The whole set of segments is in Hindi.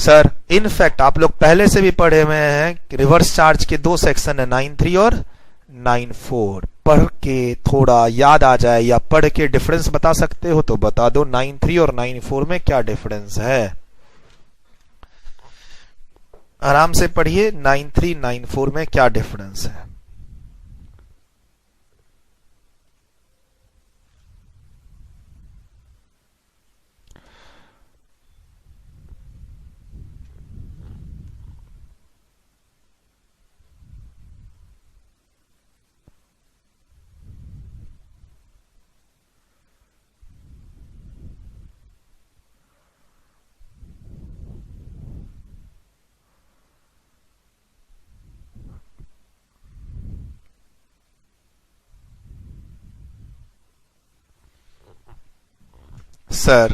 सर इनफैक्ट आप लोग पहले से भी पढ़े हुए हैं कि रिवर्स चार्ज के दो सेक्शन है, 9.3 और 9.4। पढ़ के थोड़ा याद आ जाए या पढ़ के डिफरेंस बता सकते हो तो बता दो 9.3 और 9.4 में क्या डिफरेंस है। आराम से पढ़िए 9.3 9.4 में क्या डिफरेंस है। सर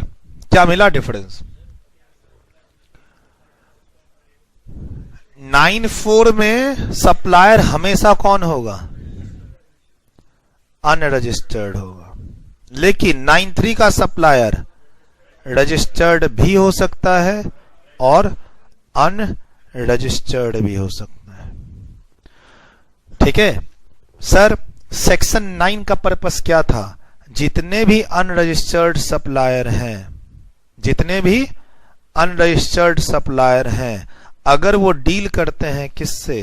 क्या मिला डिफरेंस? 9.4 में सप्लायर हमेशा कौन होगा? अनरजिस्टर्ड होगा, लेकिन 9.3 का सप्लायर रजिस्टर्ड भी हो सकता है और अनरजिस्टर्ड भी हो सकता है। ठीक है सर, सेक्शन 9 का पर्पस क्या था? जितने भी अनरजिस्टर्ड सप्लायर हैं, जितने भी अनरजिस्टर्ड सप्लायर हैं, अगर वो डील करते हैं किससे?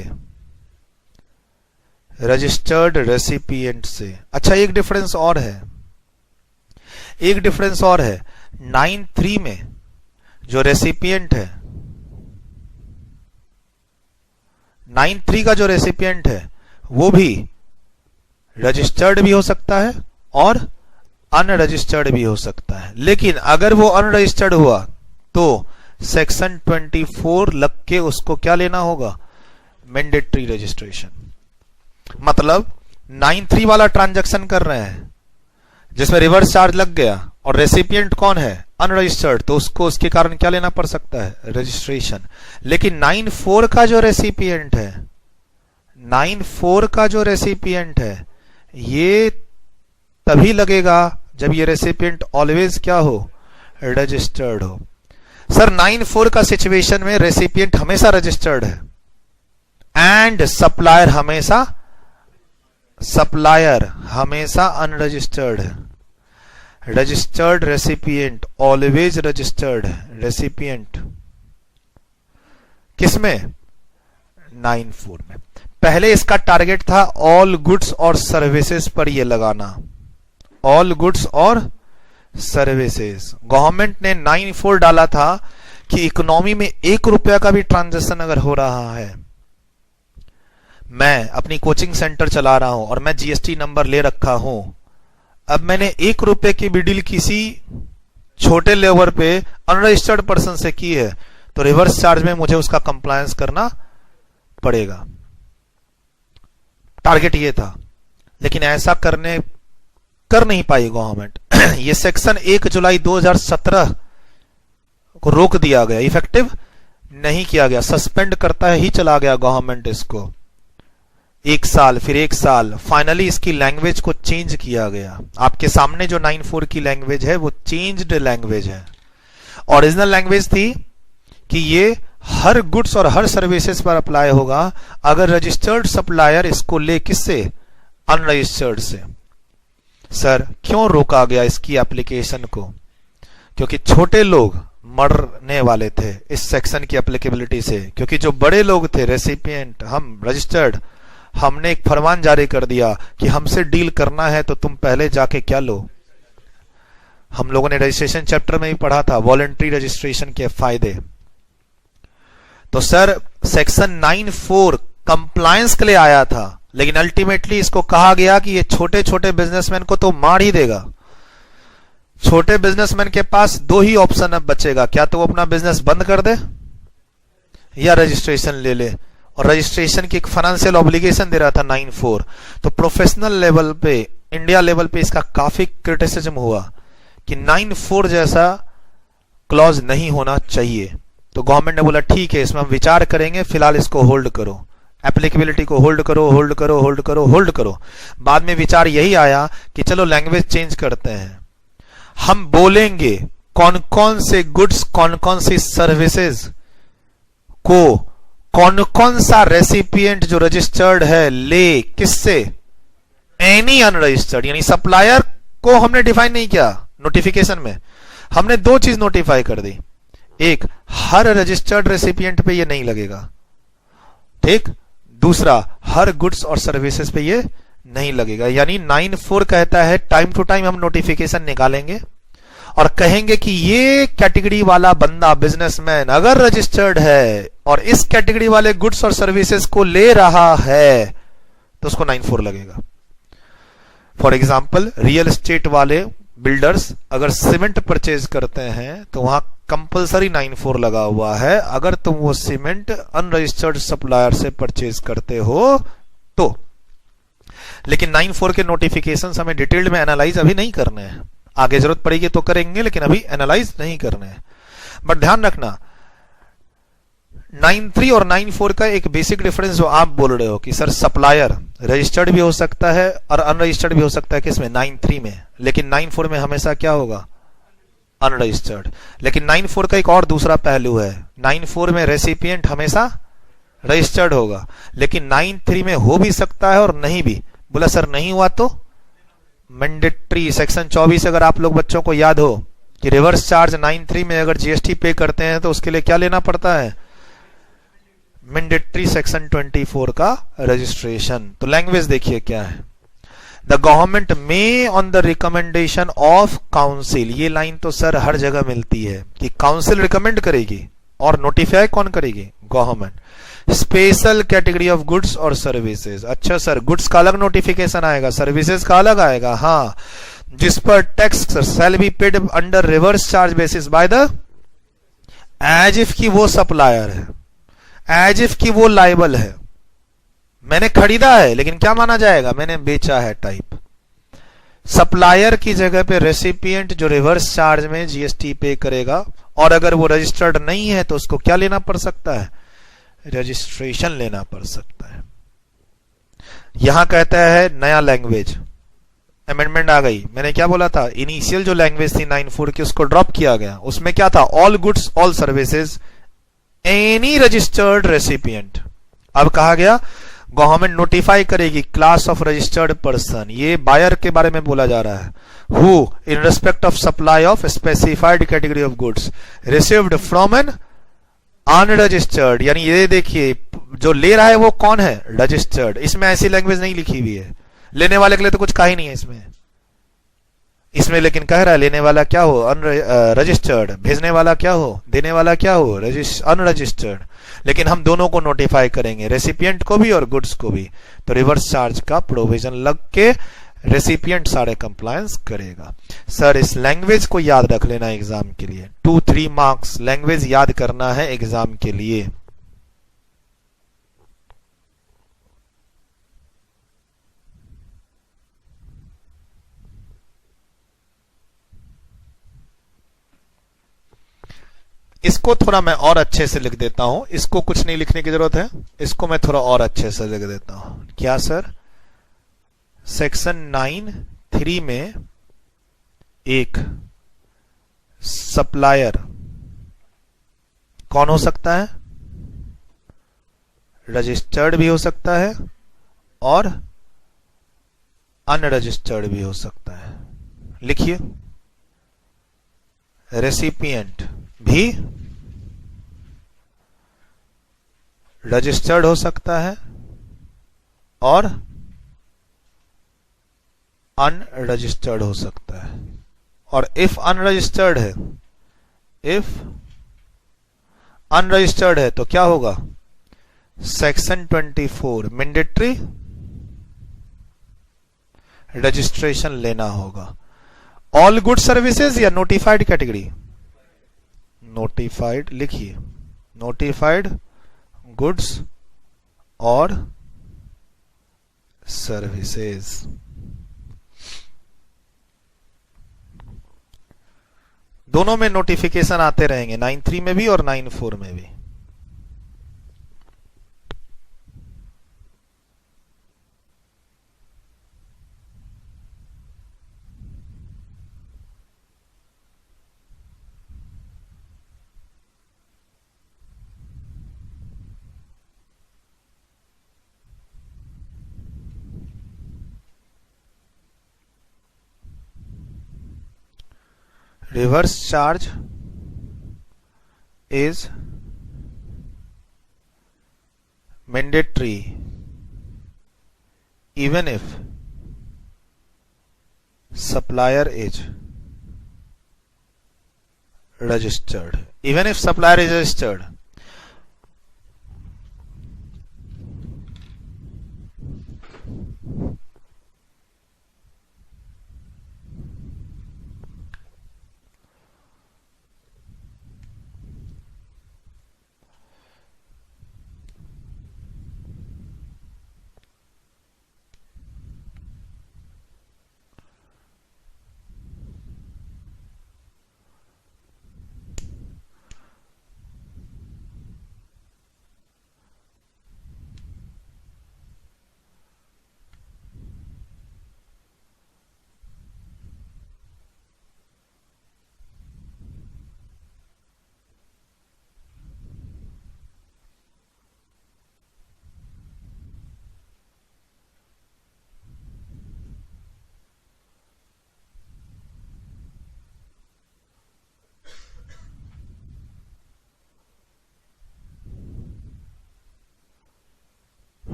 रजिस्टर्ड रेसिपिएंट से। अच्छा एक डिफरेंस और है, एक डिफरेंस और है। 9.3 में जो रेसिपिएंट है, 9.3 का जो रेसिपिएंट है वो भी रजिस्टर्ड भी हो सकता है और अनरजिस्टर्ड भी हो सकता है। लेकिन अगर वो अनरजिस्टर्ड हुआ तो सेक्शन 24 लग के उसको क्या लेना होगा? Mandatory registration. मतलब 9.3 वाला ट्रांजैक्शन कर रहे हैं जिसमें रिवर्स चार्ज लग गया और रेसिपिएंट कौन है? अनरजिस्टर्ड, तो उसको उसके कारण क्या लेना पड़ सकता है? रजिस्ट्रेशन। लेकिन 9.4 का जो रेसिपिएंट है, 9.4 का जो रेसिपिएंट है, ये तभी लगेगा जब ये रेसिपिएंट ऑलवेज क्या हो? रजिस्टर्ड हो। सर 9.4 का सिचुएशन में रेसिपिएंट हमेशा रजिस्टर्ड है एंड सप्लायर हमेशा अनरजिस्टर्ड है। रजिस्टर्ड रेसिपिएंट ऑलवेज रजिस्टर्ड है। रेसिपिएंट किसमें? 9.4 में। पहले इसका टारगेट था ऑल गुड्स और सर्विसेज पर ये लगाना, ऑल गुड्स और सर्विसेज। गवर्नमेंट ने 9.4 डाला था कि इकोनॉमी में 1 रुपया का भी ट्रांजैक्शन अगर हो रहा है, मैं अपनी कोचिंग सेंटर चला रहा हूं और मैं जीएसटी नंबर ले रखा हूं, अब मैंने 1 रुपए की भी डील किसी छोटे लेवल पे अनरजिस्टर्ड पर्सन से की है तो रिवर्स चार्ज में मुझे उसका कंप्लायंस करना पड़ेगा। टारगेट ये था, लेकिन ऐसा कर नहीं पाई गवर्नमेंट। ये सेक्शन 1 जुलाई 2017 को रोक दिया गया, इफेक्टिव नहीं किया गया, सस्पेंड करता ही चला गया गवर्नमेंट इसको। 1 साल, फिर 1 साल, फाइनली इसकी लैंग्वेज को चेंज किया गया। आपके सामने जो 9.4 की लैंग्वेज है वो चेंज्ड लैंग्वेज है। ओरिजिनल लैंग्वेज थी कि ये हर गुड्स और हर सर्विसेज पर अप्लाई होगा अगर रजिस्टर्ड सप्लायर इसको ले किससे? अनरजिस्टर्ड से। सर क्यों रोका गया इसकी एप्लीकेशन को? क्योंकि छोटे लोग मरने वाले थे इस सेक्शन की एप्लीकेबिलिटी से, क्योंकि जो बड़े लोग थे रेसिपिएंट, हम रजिस्टर्ड, हमने एक फरमान जारी कर दिया कि हमसे डील करना है तो तुम पहले जाके क्या लो। हम लोगों ने रजिस्ट्रेशन चैप्टर में भी पढ़ा था वॉलंटरी रजिस्ट्रेशन के फायदे। तो सर सेक्शन 9.4 कंप्लायंस के लिए आया था, लेकिन अल्टीमेटली इसको कहा गया कि ये छोटे छोटे बिजनेसमैन को तो मार ही देगा। छोटे बिजनेसमैन के पास 2 ही ऑप्शन अब बचेगा, क्या तो वो अपना बिजनेस बंद कर दे या रजिस्ट्रेशन ले ले। और रजिस्ट्रेशन की एक फाइनेंशियल ऑब्लिगेशन दे रहा था 9.4। तो प्रोफेशनल लेवल पे, इंडिया लेवल पे इसका काफी क्रिटिसिज्म हुआ कि 9.4 जैसा क्लॉज नहीं होना चाहिए। तो गवर्नमेंट ने बोला ठीक है, इसमें हम विचार करेंगे, फिलहाल इसको होल्ड करो, एप्लीकेबिलिटी को होल्ड करो, होल्ड करो, होल्ड करो, होल्ड करो। बाद में विचार यही आया कि चलो लैंग्वेज चेंज करते हैं, हम बोलेंगे कौन कौन से गुड्स, कौन कौन सी सर्विसेज को कौन कौन सा रेसिपिएंट जो रजिस्टर्ड है ले किससे, एनी अनरजिस्टर्ड, यानी सप्लायर को हमने डिफाइन नहीं किया नोटिफिकेशन में, हमने दो चीज नोटिफाई कर दी। एक, हर रजिस्टर्ड रेसिपिएंट पे ये नहीं लगेगा, ठीक। दूसरा, हर गुड्स और सर्विसेज पे ये नहीं लगेगा। यानी 9(4) कहता है टाइम टू टाइम हम नोटिफिकेशन निकालेंगे और कहेंगे कि ये कैटेगरी वाला बंदा बिजनेसमैन अगर रजिस्टर्ड है और इस कैटेगरी वाले गुड्स और सर्विसेज को ले रहा है तो उसको 9(4) लगेगा। फॉर एग्जाम्पल, रियल एस्टेट वाले बिल्डर्स अगर सीमेंट परचेज करते हैं तो वहां कंपलसरी 9(4) लगा हुआ है, अगर तुम वो सीमेंट अनरजिस्टर्ड सप्लायर से परचेज करते हो तो। लेकिन 9(4) के नोटिफिकेशन हमें डिटेल्ड में एनालाइज अभी नहीं करने हैं, आगे जरूरत पड़ेगी तो करेंगे, लेकिन अभी एनालाइज नहीं करने हैं। बट ध्यान रखना 9(3) और 9(4) का एक बेसिक डिफरेंस जो आप बोल रहे हो कि सर सप्लायर रजिस्टर्ड भी हो सकता है और अनरजिस्टर्ड भी हो सकता है, किसमें, 9(3) में, लेकिन 9(4) में हमेशा क्या होगा, अनरजिस्टर्ड। लेकिन 9(4) का एक और दूसरा पहलू है, 9(4) में रेसिपिएंट हमेशा रजिस्टर्ड होगा, लेकिन 9(3) में हो भी सकता है और नहीं भी। बोला सर नहीं हुआ तो मैंडेटरी सेक्शन 24 अगर आप लोग बच्चों को याद हो कि रिवर्स चार्ज 9(3) में अगर जीएसटी पे करते हैं तो उसके लिए क्या लेना पड़ता है, मैंडेटरी सेक्शन 24 का रजिस्ट्रेशन। तो लैंग्वेज देखिए क्या है, द गवर्नमेंट में on the recommendation of council. ये लाइन तो सर हर जगह मिलती है कि काउंसिल रिकमेंड करेगी और नोटिफाई कौन करेगी, government. Special category of goods और सर्विसेज। अच्छा सर, गुड्स का अलग नोटिफिकेशन आएगा, सर्विसेज का अलग आएगा, हाँ, जिस पर tax shall be paid under reverse charge basis by the, as if की वो सप्लायर है, एज इफ की वो लाइबल है, मैंने खरीदा है लेकिन क्या माना जाएगा, मैंने बेचा है टाइप। सप्लायर की जगह पे रेसिपिएंट जो रिवर्स चार्ज में जीएसटी पे करेगा, और अगर वो रजिस्टर्ड नहीं है तो उसको क्या लेना पड़ सकता है, रजिस्ट्रेशन लेना पड़ सकता है। यहां कहता है नया लैंग्वेज, अमेंडमेंट आ गई। मैंने क्या बोला था, इनिशियल जो लैंग्वेज थी 9(4) की उसको ड्रॉप किया गया, उसमें क्या था, all goods all services any registered recipient. अब कहा गया गवर्नमेंट नोटिफाई करेगी क्लास ऑफ रजिस्टर्ड पर्सन, ये बायर के बारे में बोला जा रहा है, who in respect of supply of specified category of goods received from N unregistered. यानी ये देखिए जो ले रहा है वो कौन है, रजिस्टर्ड। इसमें ऐसी लैंग्वेज नहीं लिखी हुई है, लेने वाले के लिए तो कुछ कहा ही नहीं है इसमें लेकिन कह रहा है लेने वाला क्या हो, रजिस्टर्ड, भेजने वाला क्या हो, देने वाला क्या हो, अनरजिस्टर्ड। लेकिन हम दोनों को नोटिफाई करेंगे, रेसिपिएंट को भी और गुड्स को भी। तो रिवर्स चार्ज का प्रोविजन लग के रेसिपिएंट सारे कंप्लायंस करेगा। सर इस लैंग्वेज को याद रख लेना एग्जाम के लिए, 2-3 मार्क्स लैंग्वेज याद करना है एग्जाम के लिए। इसको थोड़ा मैं और अच्छे से लिख देता हूं, इसको कुछ नहीं लिखने की जरूरत है, इसको मैं थोड़ा और अच्छे से लिख देता हूं। क्या सर, सेक्शन 9(3) में एक सप्लायर कौन हो सकता है, रजिस्टर्ड भी हो सकता है और अनरजिस्टर्ड भी हो सकता है। लिखिए, रेसिपिएंट भी रजिस्टर्ड हो सकता है और अनरजिस्टर्ड हो सकता है। और इफ अनरजिस्टर्ड है, इफ अनरजिस्टर्ड है तो क्या होगा, सेक्शन 24 मैंडेटरी रजिस्ट्रेशन लेना होगा। ऑल गुड सर्विसेज या नोटिफाइड कैटेगरी, नोटिफाइड लिखिए, नोटिफाइड गुड्स और सर्विसेज। दोनों में नोटिफिकेशन आते रहेंगे, 9(3) में भी और 9(4) में भी। Reverse charge is mandatory even if supplier is registered. Even if supplier is registered.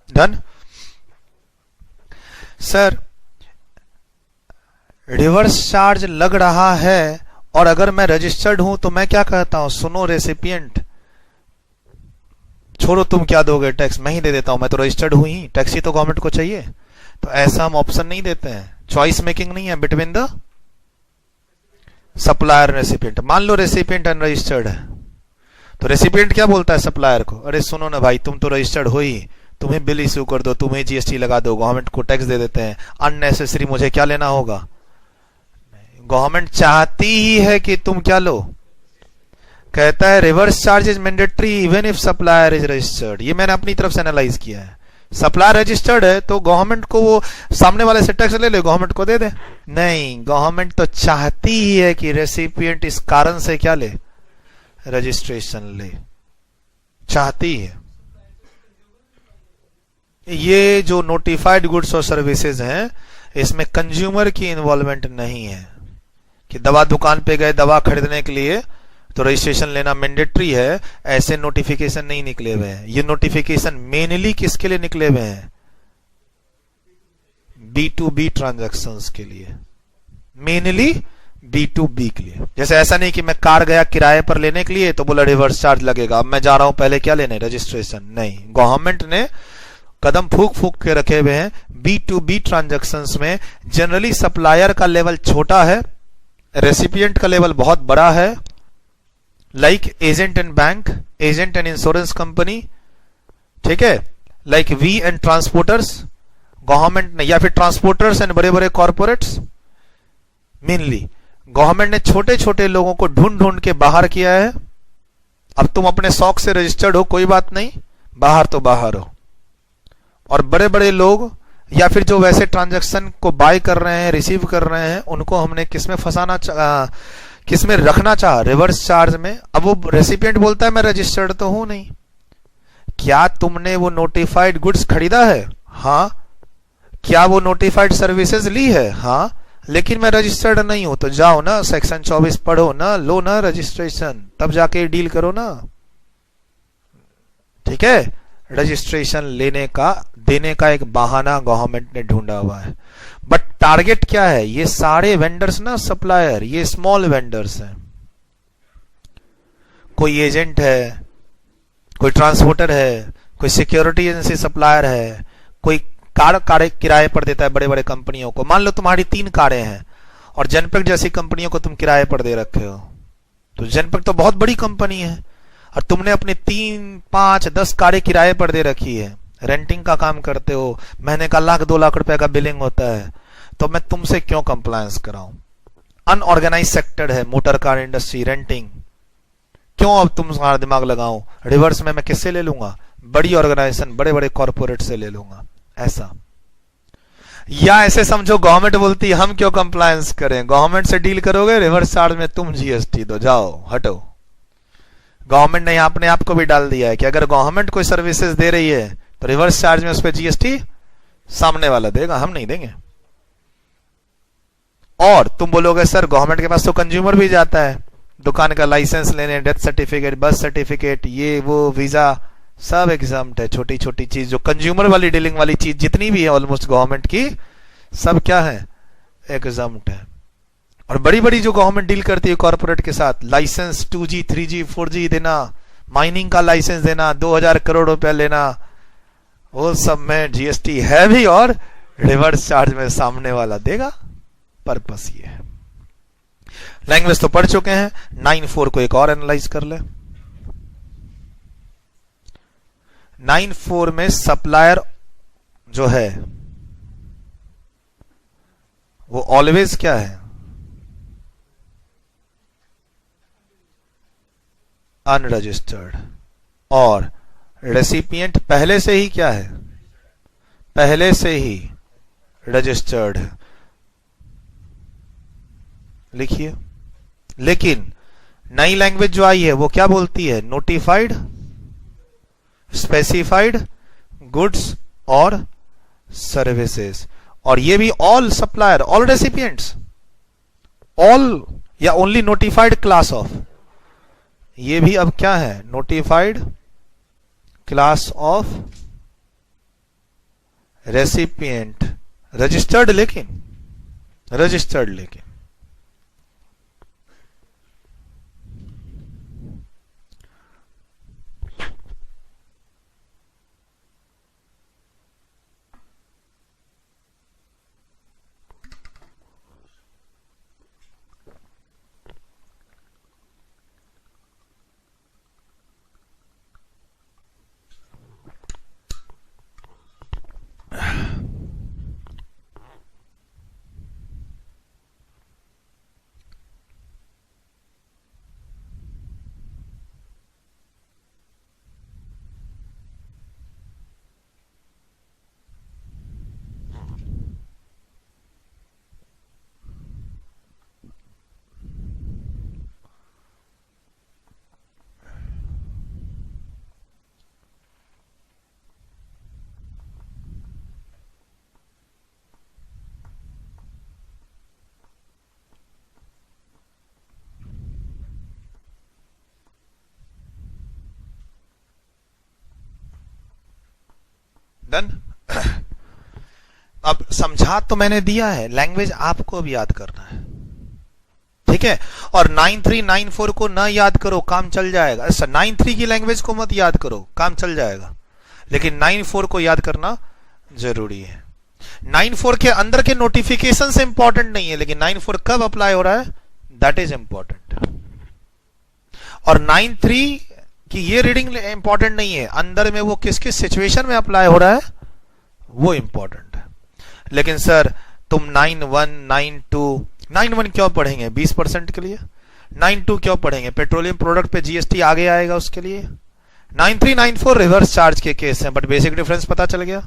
Done sir, reverse charge लग रहा है और अगर मैं रजिस्टर्ड हूं तो मैं क्या कहता हूं, सुनो रेसिपिएंट, छोड़ो तुम क्या दोगे टैक्स, मैं ही दे देता हूं, मैं तो रजिस्टर्ड हूं ही, टैक्स ही तो गवर्नमेंट को चाहिए। तो ऐसा हम ऑप्शन नहीं देते हैं, चॉइस मेकिंग नहीं है बिटवीन द सप्लायर रेसिपिएंट। मान लो रेसिपिएंट अनरजिस्टर्ड है, तो रेसिपिएंट क्या बोलता है सप्लायर को, अरे सुनो ना भाई, तुम तो रजिस्टर्ड हो ही, तुम्हें बिल इश्यू कर दो, तुम्हें जीएसटी लगा दो, गवर्नमेंट को टैक्स दे देते हैं, अननेसेसरी मुझे क्या लेना होगा। गवर्नमेंट चाहती ही है कि तुम क्या लो, कहता है reverse charge is mandatory even if supplier is registered. ये मैंने अपनी तरफ से एनालाइज किया है, सप्लायर रजिस्टर्ड है तो गवर्नमेंट को वो सामने वाले से टैक्स ले ले, गवर्नमेंट को दे दे। नहीं, गवर्नमेंट तो चाहती ही है कि रेसिपिएंट इस कारण से क्या ले, रजिस्ट्रेशन ले, चाहती है। ये जो नोटिफाइड गुड्स और सर्विसेज हैं, इसमें कंज्यूमर की इन्वॉल्वमेंट नहीं है कि दवा दुकान पे गए दवा खरीदने के लिए तो रजिस्ट्रेशन लेना मैंडेटरी है, ऐसे नोटिफिकेशन नहीं निकले हुए हैं। ये नोटिफिकेशन मेनली किसके लिए निकले हुए हैं, B2B ट्रांजैक्शंस के लिए, मेनली B2B के लिए। जैसे ऐसा नहीं कि मैं कार गया किराए पर लेने के लिए तो बोला रिवर्स चार्ज लगेगा, अब मैं जा रहा हूं पहले क्या लेने, रजिस्ट्रेशन। नहीं, गवर्नमेंट ने कदम फूक फूक के रखे हुए हैं। B2B ट्रांजैक्शंस में जनरली सप्लायर का लेवल छोटा है, रेसिपिएंट का लेवल बहुत बड़ा है, like agent and bank, agent and insurance company, ठीक है, like we and transporters, government ने, या फिर ट्रांसपोर्टर्स एंड बड़े बड़े कॉर्पोरेट्स। मेनली गवर्नमेंट ने छोटे छोटे लोगों को ढूंढ ढूंढ के बाहर किया है। अब तुम अपने शौक से रजिस्टर्ड हो कोई बात नहीं, बाहर तो बाहर हो। और बड़े बड़े लोग या फिर जो वैसे ट्रांजैक्शन को बाय कर रहे हैं, रिसीव कर रहे हैं, उनको हमने किसमें फंसाना, किसमें रखना चाहा, रिवर्स चार्ज में। अब वो रेसिपिएंट बोलता है मैं रजिस्टर्ड तो हूं नहीं। क्या तुमने वो नोटिफाइड गुड्स खरीदा है, हाँ। क्या वो नोटिफाइड सर्विसेज ली है, हाँ, लेकिन मैं रजिस्टर्ड नहीं हूं। तो जाओ ना सेक्शन 24 पढ़ो ना, लो ना रजिस्ट्रेशन, तब जाके डील करो ना, ठीक है। रजिस्ट्रेशन लेने का, देने का एक बहाना गवर्नमेंट ने ढूंढा हुआ है। बट टारगेट क्या है, ये सारे वेंडर्स ना, सप्लायर, ये स्मॉल वेंडर्स हैं। कोई एजेंट है, कोई ट्रांसपोर्टर है, कोई सिक्योरिटी एजेंसी सप्लायर है, कोई कार किराए पर देता है बड़े बड़े कंपनियों को। मान लो तुम्हारी 3 कारें हैं और जनपैक्ट जैसी कंपनियों को तुम किराए पर दे रखे हो, तो जनपैक्ट तो बहुत बड़ी कंपनी है और तुमने अपने 3, 5, 10 कारें किराए पर दे रखी है, रेंटिंग का काम करते हो, महीने का 1 लाख 2 लाख रुपए का बिलिंग होता है, तो मैं तुमसे क्यों कंप्लायंस कराऊं। अनऑर्गेनाइज सेक्टर है मोटर कार इंडस्ट्री, रेंटिंग, क्यों अब तुम तुम्हारा दिमाग लगाऊं। रिवर्स में मैं किससे ले लूंगा, बड़ी ऑर्गेनाइजेशन, बड़े बड़े कॉर्पोरेट से ले लूंगा, ऐसा। या ऐसे समझो गवर्नमेंट बोलती है हम क्यों कंप्लायंस करें, गवर्नमेंट से डील करोगे, रिवर्स चार्ज में तुम जीएसटी दो, जाओ हटो। गवर्नमेंट ने अपने आप को भी डाल दिया है कि अगर गवर्नमेंट कोई सर्विसेज दे रही है तो रिवर्स चार्ज में उस पर जीएसटी सामने वाला देगा, हम नहीं देंगे। और तुम बोलोगे सर गवर्नमेंट के पास तो कंज्यूमर भी जाता है दुकान का लाइसेंस लेने, डेथ सर्टिफिकेट, बर्थ सर्टिफिकेट, ये वो वीजा, सब एग्जाम्प्ट है। छोटी छोटी चीज जो कंज्यूमर वाली डीलिंग वाली चीज जितनी भी है ऑलमोस्ट गवर्नमेंट की, सब क्या है, एग्जाम्प्ट है। और बड़ी बड़ी जो गवर्नमेंट डील करती है कॉर्पोरेट के साथ, लाइसेंस 2G 3G 4G देना, माइनिंग का लाइसेंस देना, 2000 करोड़ रुपया लेना, वो सब में जीएसटी है भी और रिवर्स चार्ज में सामने वाला देगा। पर्पस ये है। लैंग्वेज तो पढ़ चुके हैं, 9.4 को एक और एनालाइज कर ले। 9.4 में सप्लायर जो है वो ऑलवेज क्या है, अनरजिस्टर्ड, और रेसिपिएंट पहले से ही क्या है, पहले से ही रजिस्टर्ड है। लिखिए, लेकिन नई लैंग्वेज जो आई है वो क्या बोलती है, नोटिफाइड, स्पेसिफाइड गुड्स और सर्विसेज। और ये भी all supplier, all recipients, all या ओनली नोटिफाइड क्लास ऑफ, ये भी अब क्या है, notified class of recipient, registered लेकिन, रजिस्टर्ड लेकिन। डन। अब समझा तो मैंने दिया है, लैंग्वेज आपको अब याद करना है, ठीक है। और 9.3 9.4 को ना याद करो, काम चल जाएगा। अच्छा, 9.3 की लैंग्वेज को मत याद करो, काम चल जाएगा, लेकिन 9.4 को याद करना जरूरी है। 9.4 के अंदर के नोटिफिकेशन से इंपॉर्टेंट नहीं है, लेकिन 9.4 कब अप्लाई हो रहा है, दैट इज इंपॉर्टेंट। और 9.3 कि ये रीडिंग इंपॉर्टेंट नहीं है, अंदर में वो किस किस सिचुएशन में अप्लाई हो रहा है वो इंपॉर्टेंट है। लेकिन सर तुम 9.1 9.2 9.1 क्यों पढ़ेंगे 20% के लिए, 9.2 क्यों पढ़ेंगे, पेट्रोलियम प्रोडक्ट पे जीएसटी आगे आएगा उसके लिए। 9.3 9.4 रिवर्स चार्ज के केस हैं, बट बेसिक डिफरेंस पता चल गया।